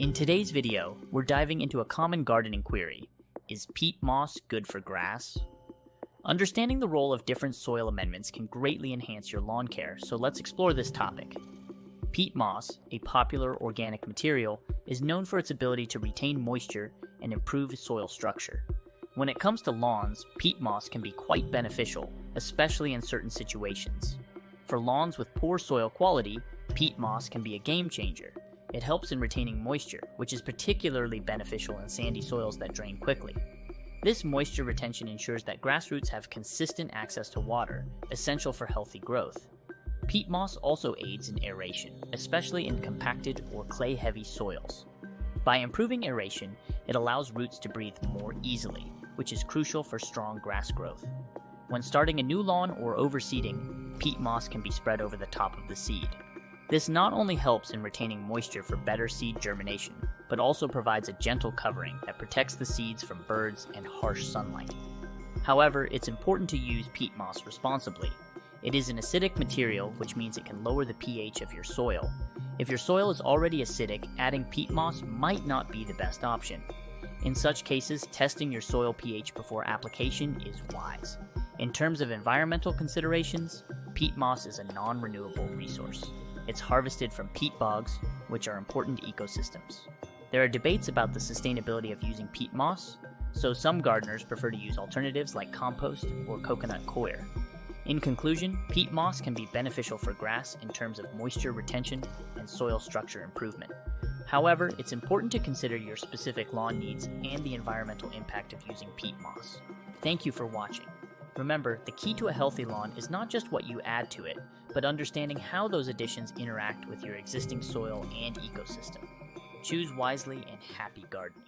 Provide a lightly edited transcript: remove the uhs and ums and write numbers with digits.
In today's video, we're diving into a common gardening query. Is peat moss good for grass? Understanding the role of different soil amendments can greatly enhance your lawn care, so let's explore this topic. Peat moss, a popular organic material, is known for its ability to retain moisture and improve soil structure. When it comes to lawns, peat moss can be quite beneficial, especially in certain situations. For lawns with poor soil quality, peat moss can be a game changer. It helps in retaining moisture, which is particularly beneficial in sandy soils that drain quickly. This moisture retention ensures that grass roots have consistent access to water, essential for healthy growth. Peat moss also aids in aeration, especially in compacted or clay-heavy soils. By improving aeration, it allows roots to breathe more easily, which is crucial for strong grass growth. When starting a new lawn or overseeding, peat moss can be spread over the top of the seed. This not only helps in retaining moisture for better seed germination, but also provides a gentle covering that protects the seeds from birds and harsh sunlight. However, it's important to use peat moss responsibly. It is an acidic material, which means it can lower the pH of your soil. If your soil is already acidic, adding peat moss might not be the best option. In such cases, testing your soil pH before application is wise. In terms of environmental considerations, peat moss is a non-renewable resource. It's harvested from peat bogs, which are important ecosystems. There are debates about the sustainability of using peat moss, so some gardeners prefer to use alternatives like compost or coconut coir. In conclusion, peat moss can be beneficial for grass in terms of moisture retention and soil structure improvement. However, it's important to consider your specific lawn needs and the environmental impact of using peat moss. Thank you for watching. Remember, the key to a healthy lawn is not just what you add to it, but understanding how those additions interact with your existing soil and ecosystem. Choose wisely and happy gardening.